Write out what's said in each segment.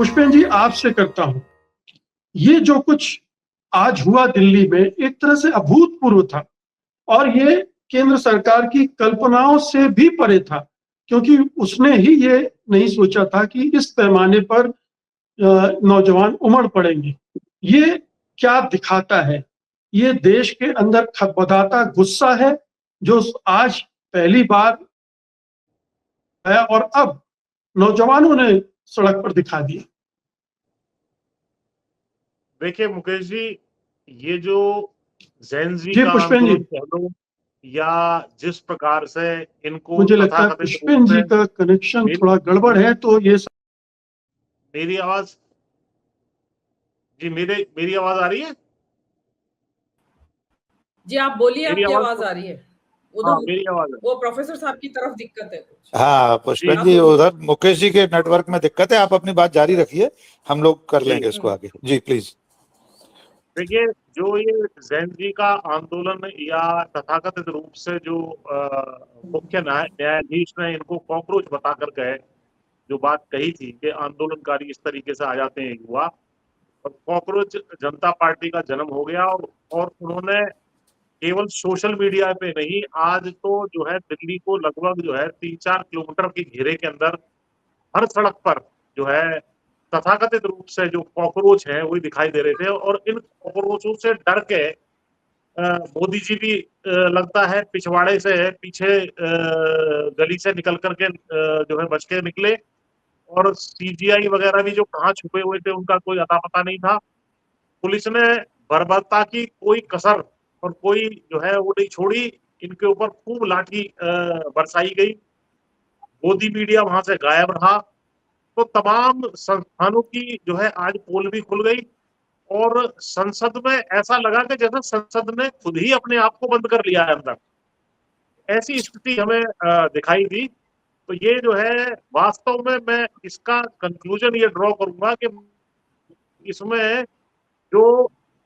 पुष्पेन जी, आपसे करता हूं। ये जो कुछ आज हुआ दिल्ली में एक तरह से अभूतपूर्व था और ये केंद्र सरकार की कल्पनाओं से भी परे था, क्योंकि उसने ही ये नहीं सोचा था कि इस पैमाने पर नौजवान उमड़ पड़ेंगे। ये क्या दिखाता है? ये देश के अंदर खदबदाता गुस्सा है जो आज पहली बार है और अब नौजवानों ने सड़क पर दिखा दिया। देखिए मुकेश जी, ये जो जेन-ज़ी जी का पुष्पेन जी, आंदोलन कह लो या जिस प्रकार से इनको मुझे लगता है तथाकथित रूप पुष्पेन जी से का कनेक्शन मेरी थोड़ा गड़बड़ है, तो ये मेरी आवाज जी मेरी आवाज आ रही है? जी आप बोलिए, मेरी आपकी आवाज आवाज आ रही है। हाँ, मेरी आवाज है। वो प्रोफेसर साहब की तरफ दिक्कत है कुछ। हाँ जी पुष्पेन जी, उधर मुकेश जी के नेटवर्क में दिक्कत है। आप अपनी बात जारी रखिए, हम लोग कर जी लेंगे इसको आगे। जी प्लीज। देखिए, जो ये जेन-ज़ी का आंदोलन या तथाकथित रूप से जो मुख्य न्यायाधीश ने इनको कॉकरोच बताकर गए, जो बात कही थी कि आंदोलनकारी इस तरीके से आ जाते हैं युवा, और कॉकरोच जनता पार्टी का जन्म हो गया। और उन्होंने केवल सोशल मीडिया पे नहीं, आज तो जो है दिल्ली को लगभग जो है 3-4 किलोमीटर के घेरे के अंदर हर सड़क पर जो है तथाकथित रूप से जो कॉकरोच हैं वही दिखाई दे रहे थे। और इन कॉकरोचों से डर के मोदी जी भी लगता है पिछवाड़े से पीछे गली से निकल करके जो है बच के निकले। और सीजीआई वगैरह भी जो कहाँ छुपे हुए थे उनका कोई अता पता नहीं था। पुलिस ने बर्बरता की कोई कसर और कोई जो है वो नहीं छोड़ी। इनके ऊपर खूब लाठी बरसाई गई। मोदी मीडिया वहां से गायब रहा। तो तमाम संस्थानों की जो है आज पोल भी खुल गई और संसद में ऐसा लगा कि जैसे संसद ने खुद ही अपने आप को बंद कर लिया है अंदर। ऐसी स्थिति हमें दिखाई दी। तो ये जो है वास्तव में मैं इसका कंक्लूजन ये ड्रॉ करूंगा कि इसमें जो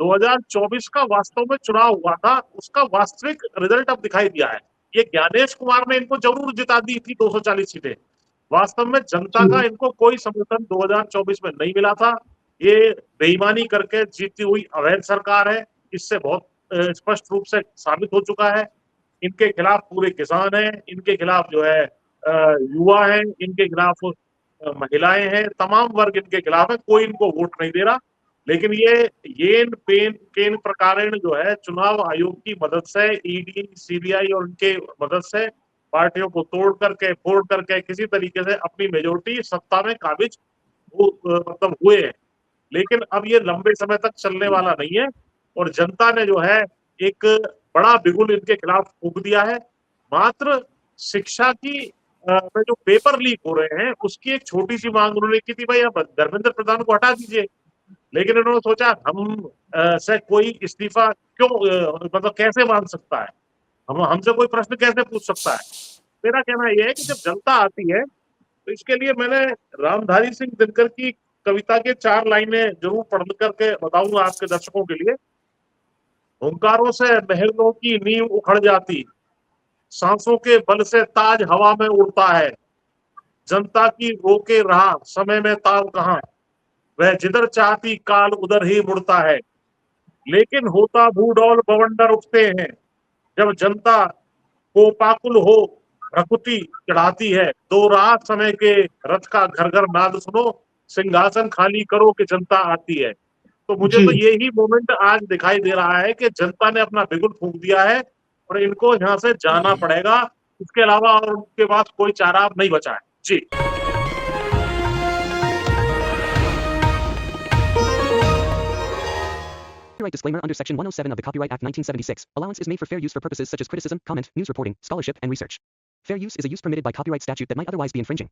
2024 का वास्तव में चुनाव हुआ था उसका वास्तविक रिजल्ट अब दिखाई दिया है। ये ज्ञानेश कुमार ने इनको जरूर जिता दी थी 240 सीटें। वास्तव में जनता का इनको कोई समर्थन 2024 में नहीं मिला था। ये बेईमानी करके जीती हुई अवैध सरकार है, इससे बहुत स्पष्ट रूप से साबित हो चुका है। इनके खिलाफ पूरे किसान हैं, इनके खिलाफ जो है युवा हैं, इनके खिलाफ महिलाएं हैं, तमाम वर्ग इनके खिलाफ है। कोई इनको वोट नहीं दे रहा। लेकिन ये केन प्रकारेण जो है चुनाव आयोग की मदद से, ईडी, सीबीआई और उनके मदद से पार्टियों को तोड़ करके फोड़ करके किसी तरीके से अपनी मेजोरिटी सत्ता में काबिज मतलब हुए हैं। लेकिन अब ये लंबे समय तक चलने वाला नहीं है और जनता ने जो है एक बड़ा बिगुल इनके खिलाफ फूंक दिया है। मात्र शिक्षा की में जो पेपर लीक हो रहे हैं उसकी एक छोटी सी मांग उन्होंने की थी, भाई अब धर्मेंद्र प्रधान को हटा दीजिए। लेकिन इन्होंने सोचा हम से कोई इस्तीफा क्यों मतलब कैसे मांग सकता है, हमसे कोई प्रश्न कैसे पूछ सकता है। मेरा कहना यह है कि जब जनता आती है तो इसके लिए मैंने रामधारी सिंह दिनकर की कविता के 4 लाइनें जरूर पढ़ करके बताऊंगा आपके दर्शकों के लिए। हुंकारों से महलों की नींव उखड़ जाती, सांसों के बल से ताज हवा में उड़ता है, जनता की रोके रहा समय में ताव कहाँ, वह जिधर चाहती काल उधर ही मुड़ता है। लेकिन होता भूडौल बवंडर उठते हैं, जब जनता कोपाकुल हो प्रकृति चढ़ाती है। दो राह समय के रथ का घर घर नाद सुनो, सिंहासन खाली करो कि जनता आती है। तो मुझे तो यही मोमेंट आज दिखाई दे रहा है कि जनता ने अपना बिगुल फूंक दिया है और इनको यहाँ से जाना पड़ेगा। इसके अलावा और उनके पास कोई चारा नहीं बचा है। जी Copyright disclaimer under Section 107 of the Copyright Act 1976. Allowance is made for fair use for purposes such as criticism, comment, news reporting, scholarship, and research. Fair use is a use permitted by copyright statute that might otherwise be infringing.